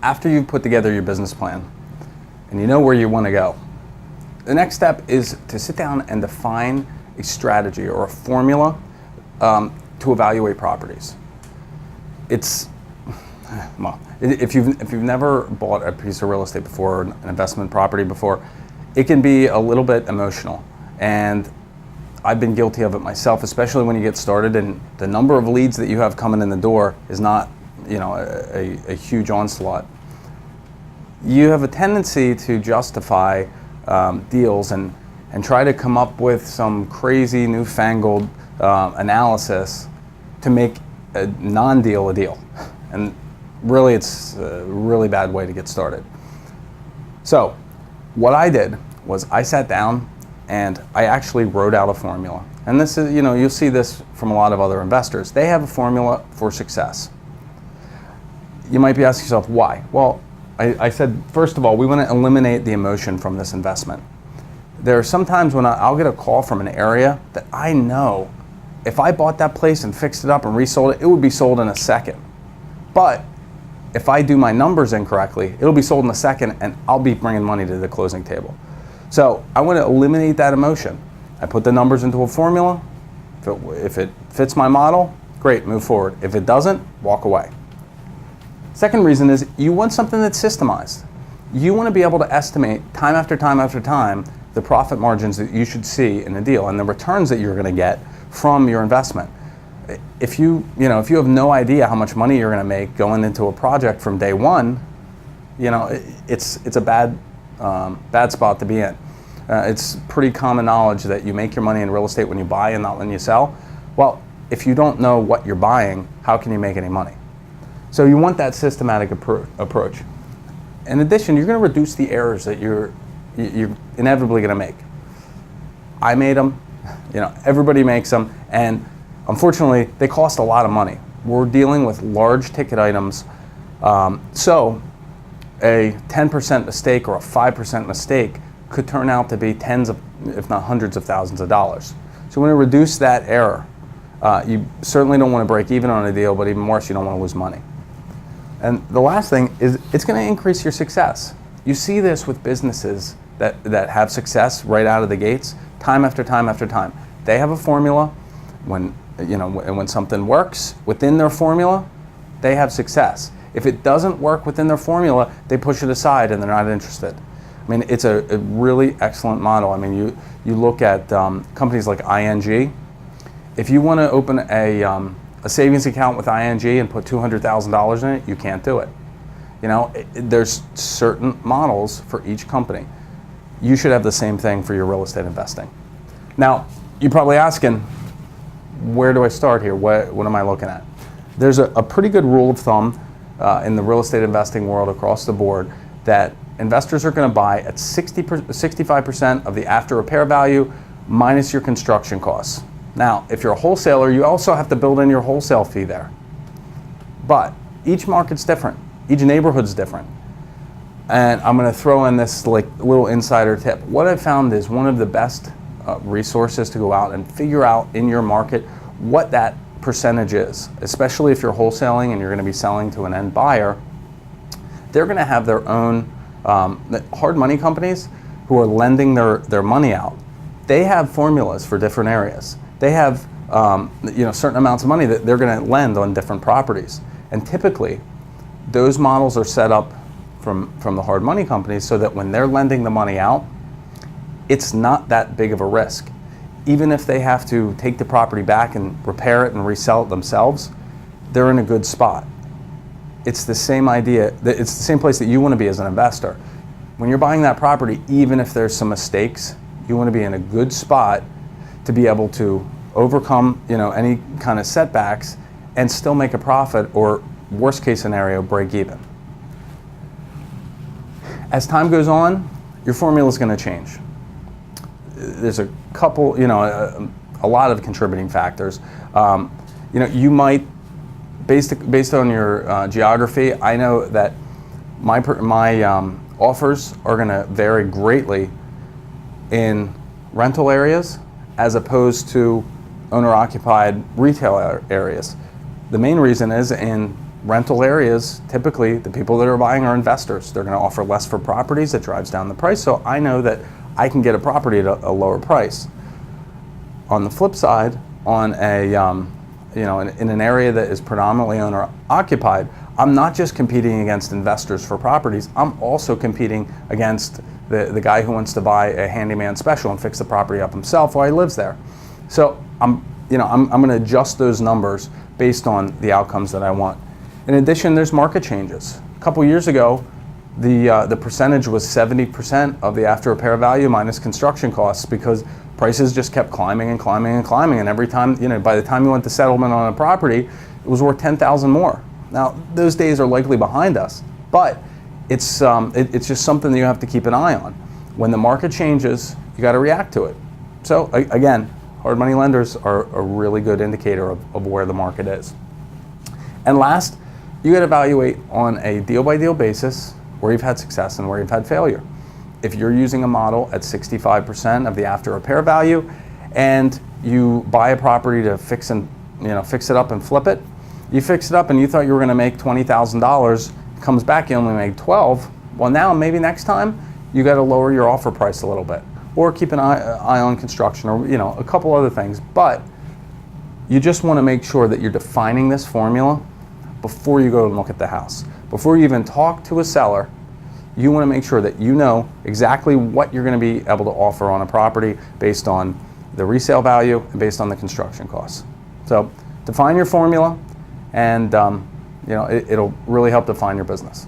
after you've put together your business plan and you know where you want to go, the next step is to sit down and define a strategy or a formula to evaluate properties. Well, if you've never bought a piece of real estate before, an investment property before, it can be a little bit emotional. And I've been guilty of it myself, especially when you get started and the number of leads that you have coming in the door is not, a huge onslaught. You have a tendency to justify deals and try to come up with some crazy newfangled analysis to make a non-deal a deal. And really, it's a really bad way to get started. So what I did was I sat down and I actually wrote out a formula. And this is, you'll see this from a lot of other investors. They have a formula for success. You might be asking yourself, why? Well, I said, first of all, we want to eliminate the emotion from this investment. There are some times when I'll get a call from an area that I know if I bought that place and fixed it up and resold it, it would be sold in a second. But if I do my numbers incorrectly, it'll be sold in a second and I'll be bringing money to the closing table. So I want to eliminate that emotion. I put the numbers into a formula. If it fits my model, great, move forward. If it doesn't, walk away. Second reason is you want something that's systemized. You want to be able to estimate time after time after time the profit margins that you should see in a deal and the returns that you're going to get from your investment. If you have no idea how much money you're going to make going into a project from day one, it's a bad spot to be in. It's pretty common knowledge that you make your money in real estate when you buy and not when you sell. Well, if you don't know what you're buying, how can you make any money? So you want that systematic approach. In addition, you're going to reduce the errors that you're inevitably going to make. I made them, everybody makes them, and unfortunately, they cost a lot of money. We're dealing with large ticket items, so a 10% mistake or a 5% mistake could turn out to be tens of, if not hundreds of thousands of dollars. So we want to reduce that error. You certainly don't want to break even on a deal, but even worse, you don't want to lose money. And the last thing is it's going to increase your success. You see this with businesses that have success right out of the gates, time after time after time. They have a formula. When something works within their formula, they have success. If it doesn't work within their formula, they push it aside and they're not interested. I mean, it's a really excellent model. I mean, you look at companies like ING. If you want to open a savings account with ING and put $200,000 in it, you can't do it. There's certain models for each company. You should have the same thing for your real estate investing. Now, you're probably asking, where do I start here? What am I looking at? There's a pretty good rule of thumb in the real estate investing world across the board that investors are going to buy at 65% of the after repair value minus your construction costs. Now, if you're a wholesaler, you also have to build in your wholesale fee there. But each market's different. Each neighborhood's different. And I'm going to throw in this little insider tip. What I've found is one of the best resources to go out and figure out in your market what that percentage is, especially if you're wholesaling and you're going to be selling to an end buyer. They're going to have their own hard money companies who are lending their money out. They have formulas for different areas. They have certain amounts of money that they're going to lend on different properties. And typically, those models are set up from the hard money companies so that when they're lending the money out, it's not that big of a risk. Even if they have to take the property back and repair it and resell it themselves, they're in a good spot. It's the same idea. It's the same place that you want to be as an investor. When you're buying that property, even if there's some mistakes, you want to be in a good spot to be able to overcome, any kind of setbacks and still make a profit, or worst case scenario, break even. As time goes on, your formula is going to change. There's a couple, a lot of contributing factors. You might, based on your geography, I know that my offers are going to vary greatly in rental areas as opposed to owner-occupied retail areas. The main reason is in rental areas, typically the people that are buying are investors. They're going to offer less for properties. That drives down the price. So I know that I can get a property at a lower price. On the flip side, on a in an area that is predominantly owner occupied, I'm not just competing against investors for properties. I'm also competing against the guy who wants to buy a handyman special and fix the property up himself while he lives there. So I'm going to adjust those numbers based on the outcomes that I want. In addition, there's market changes. A couple years ago, the percentage was 70% of the after repair value minus construction costs, because prices just kept climbing and climbing and climbing, and every time, by the time you went to settlement on a property, it was worth $10,000 more. Now, those days are likely behind us, but it's just something that you have to keep an eye on. When the market changes, you got to react to it. So again, hard money lenders are a really good indicator of where the market is. And last, you got to evaluate on a deal-by-deal basis where you've had success and where you've had failure. If you're using a model at 65% of the after repair value, and you buy a property to fix it up and flip it, you fix it up and you thought you were going to make $20,000, comes back you only made 12. Well, now maybe next time you got to lower your offer price a little bit, or keep an eye on construction, or a couple other things. But you just want to make sure that you're defining this formula before you go and look at the house. Before you even talk to a seller, you want to make sure that you know exactly what you're going to be able to offer on a property based on the resale value and based on the construction costs. So define your formula, and it'll really help define your business.